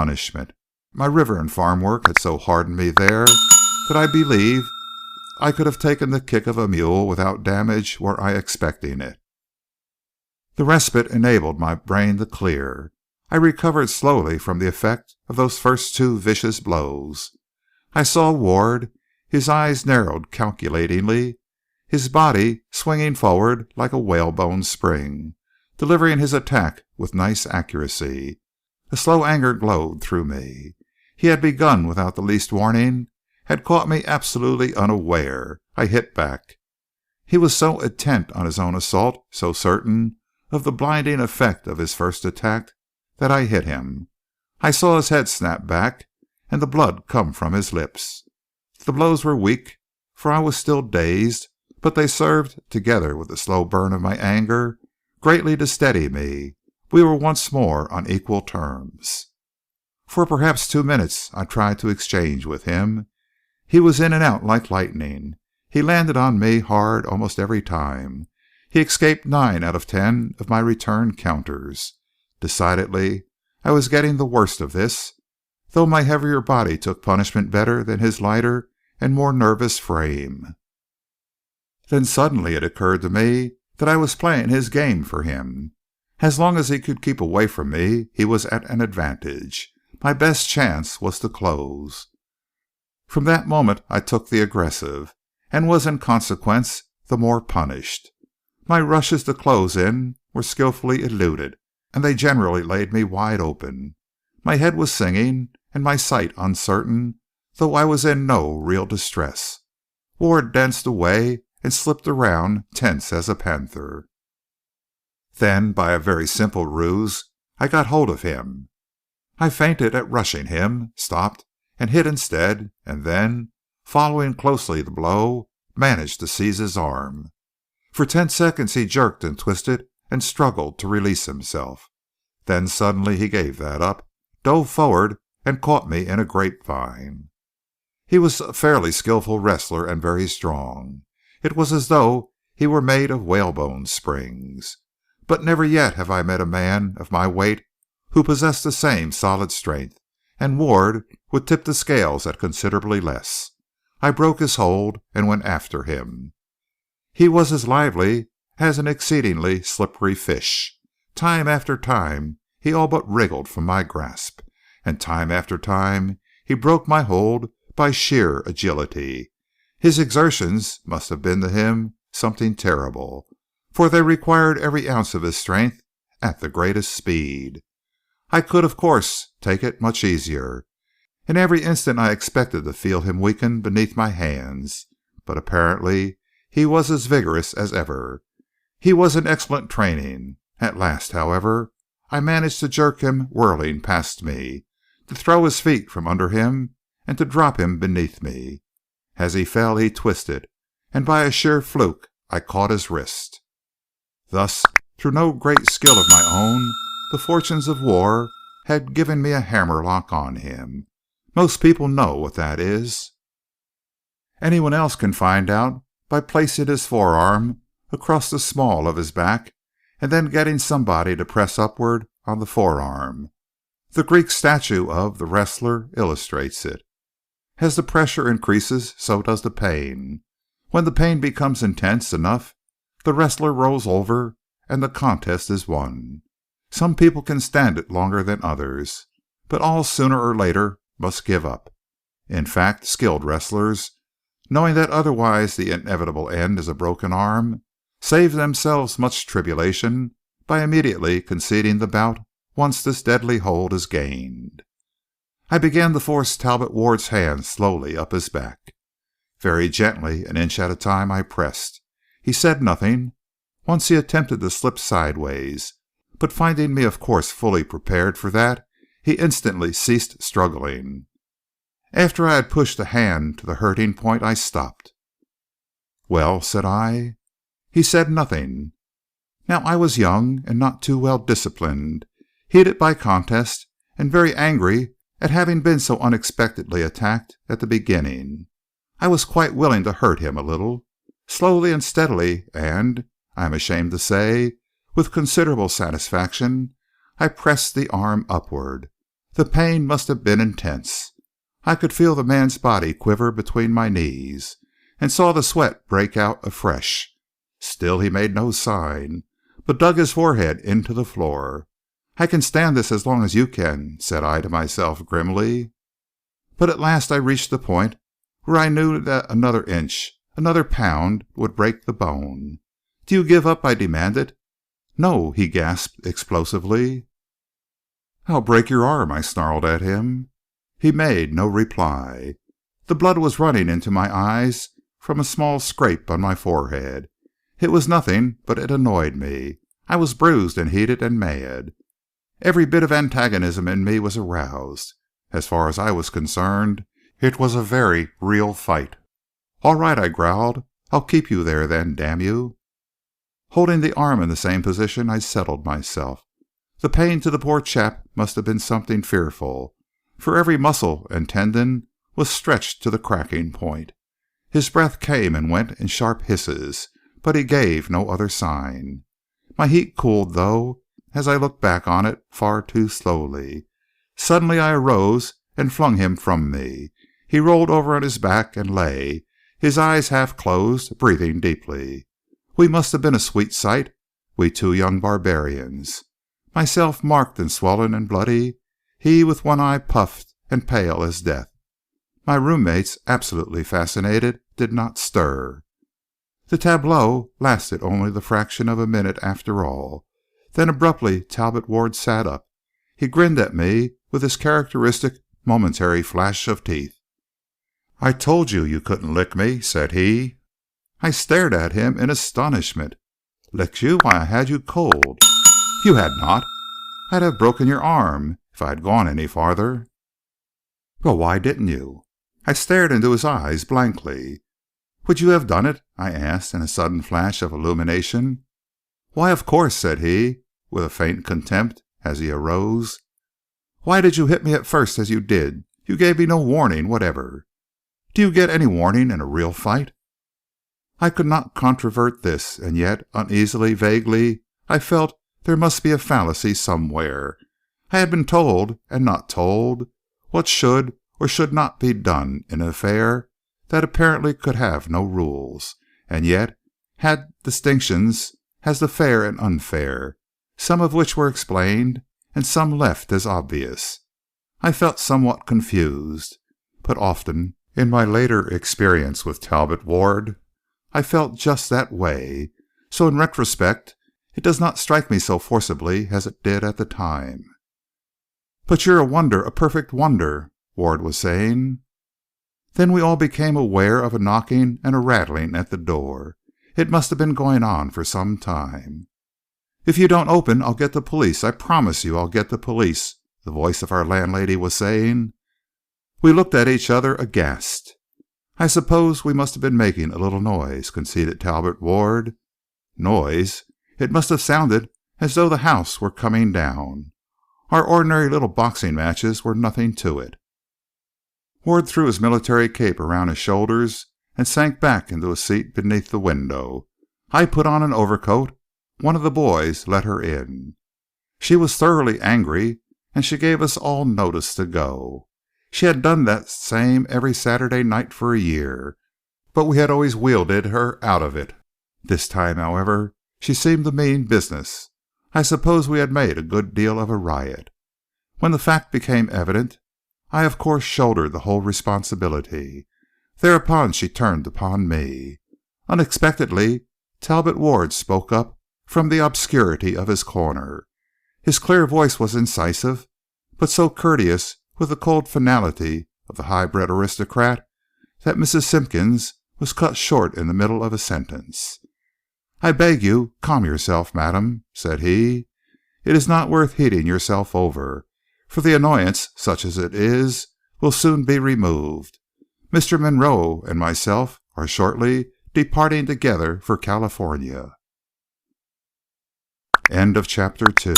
punishment. My river and farm work had so hardened me there that I believe I could have taken the kick of a mule without damage were I expecting it. The respite enabled my brain to clear. I recovered slowly from the effect of those first two vicious blows. I saw Ward, his eyes narrowed calculatingly, his body swinging forward like a whalebone spring, delivering his attack with nice accuracy. A slow anger glowed through me. He had begun without the least warning, had caught me absolutely unaware. I hit back. He was so intent on his own assault, so certain of the blinding effect of his first attack, that I hit him. I saw his head snap back, and the blood come from his lips. The blows were weak, for I was still dazed, but they served, together with the slow burn of my anger, greatly to steady me. We were once more on equal terms. For perhaps 2 minutes I tried to exchange with him. He was in and out like lightning. He landed on me hard almost every time. He escaped 9 out of 10 of my return counters. Decidedly, I was getting the worst of this, though my heavier body took punishment better than his lighter and more nervous frame. Then suddenly it occurred to me that I was playing his game for him. As long as he could keep away from me, he was at an advantage. My best chance was to close. From that moment I took the aggressive, and was in consequence the more punished. My rushes to close in were skillfully eluded, and they generally laid me wide open. My head was singing, and my sight uncertain, though I was in no real distress. Ward danced away and slipped around, tense as a panther. Then, by a very simple ruse, I got hold of him. I feinted at rushing him, stopped, and hit instead, and then, following closely the blow, managed to seize his arm. For 10 seconds he jerked and twisted and struggled to release himself. Then suddenly he gave that up, dove forward, and caught me in a grapevine. He was a fairly skillful wrestler and very strong. It was as though he were made of whalebone springs. But never yet have I met a man of my weight who possessed the same solid strength, and Ward would tip the scales at considerably less. I broke his hold and went after him. He was as lively as an exceedingly slippery fish. Time after time he all but wriggled from my grasp, and time after time he broke my hold by sheer agility. His exertions must have been to him something terrible, for they required every ounce of his strength at the greatest speed. I could, of course, take it much easier. In every instant I expected to feel him weaken beneath my hands, but apparently he was as vigorous as ever. He was in excellent training. At last, however, I managed to jerk him whirling past me, to throw his feet from under him, and to drop him beneath me. As he fell he twisted, and by a sheer fluke I caught his wrist. Thus, through no great skill of my own, the fortunes of war had given me a hammerlock on him. Most people know what that is. Anyone else can find out by placing his forearm across the small of his back and then getting somebody to press upward on the forearm. The Greek statue of the wrestler illustrates it. As the pressure increases, so does the pain. When the pain becomes intense enough, the wrestler rolls over and the contest is won. Some people can stand it longer than others, but all sooner or later must give up. In fact, skilled wrestlers, knowing that otherwise the inevitable end is a broken arm, save themselves much tribulation by immediately conceding the bout once this deadly hold is gained. I began to force Talbot Ward's hand slowly up his back. Very gently, an inch at a time, I pressed. He said nothing. Once he attempted to slip sideways, but finding me of course fully prepared for that, he instantly ceased struggling. After I had pushed the hand to the hurting point, I stopped. "Well?" said I. He said nothing. Now I was young and not too well disciplined, heated by contest, and very angry at having been so unexpectedly attacked at the beginning. I was quite willing to hurt him a little. Slowly and steadily, and, I am ashamed to say, with considerable satisfaction, I pressed the arm upward. The pain must have been intense. I could feel the man's body quiver between my knees, and saw the sweat break out afresh. Still he made no sign, but dug his forehead into the floor. "I can stand this as long as you can," said I to myself grimly. But at last I reached the point where I knew that another inch, another pound, would break the bone. "Do you give up?" I demanded. "No," he gasped explosively. "I'll break your arm," I snarled at him. He made no reply. The blood was running into my eyes from a small scrape on my forehead. It was nothing, but it annoyed me. I was bruised and heated and mad. Every bit of antagonism in me was aroused. As far as I was concerned, it was a very real fight. "All right," I growled. "I'll keep you there then, damn you." Holding the arm in the same position, I settled myself. The pain to the poor chap must have been something fearful, for every muscle and tendon was stretched to the cracking point. His breath came and went in sharp hisses, but he gave no other sign. My heat cooled, though, as I looked back on it, far too slowly. Suddenly I arose and flung him from me. He rolled over on his back and lay, his eyes half closed, breathing deeply. We must have been a sweet sight, we two young barbarians. Myself marked and swollen and bloody, he with one eye puffed and pale as death. My roommates, absolutely fascinated, did not stir. The tableau lasted only the fraction of a minute after all. Then abruptly Talbot Ward sat up. He grinned at me with his characteristic momentary flash of teeth. "I told you you couldn't lick me," said he. I stared at him in astonishment. "Licked you? Why, I had you cold." "You had not. I'd have broken your arm if I had gone any farther." "Well, why didn't you?" I stared into his eyes blankly. "Would you have done it?" I asked in a sudden flash of illumination. "Why, of course," said he, with a faint contempt, as he arose. "Why did you hit me at first as you did? You gave me no warning whatever. Do you get any warning in a real fight?" I could not controvert this, and yet, uneasily, vaguely, I felt there must be a fallacy somewhere. I had been told, and not told, what should or should not be done in an affair that apparently could have no rules, and yet had distinctions as to fair and unfair, some of which were explained and some left as obvious. I felt somewhat confused, but often, in my later experience with Talbot Ward, I felt just that way, so in retrospect it does not strike me so forcibly as it did at the time. "But you're a wonder, a perfect wonder," Ward was saying. Then we all became aware of a knocking and a rattling at the door. It must have been going on for some time. "If you don't open, I'll get the police. I promise you I'll get the police," the voice of our landlady was saying. We looked at each other aghast. "I suppose we must have been making a little noise," conceded Talbot Ward. Noise? It must have sounded as though the house were coming down. Our ordinary little boxing matches were nothing to it. Ward threw his military cape around his shoulders and sank back into a seat beneath the window. I put on an overcoat. One of the boys let her in. She was thoroughly angry, and she gave us all notice to go. She had done that same every Saturday night for a year, but we had always wheedled her out of it. This time, however, she seemed to mean business. I suppose we had made a good deal of a riot. When the fact became evident, I of course shouldered the whole responsibility. Thereupon she turned upon me. Unexpectedly, Talbot Ward spoke up from the obscurity of his corner. His clear voice was incisive, but so courteous with the cold finality of the high-bred aristocrat that Mrs. Simpkins was cut short in the middle of a sentence. "I beg you, calm yourself, madam," said he. "It is not worth heating yourself over, for the annoyance, such as it is, will soon be removed. Mr. Monroe and myself are shortly departing together for California." End of chapter 2.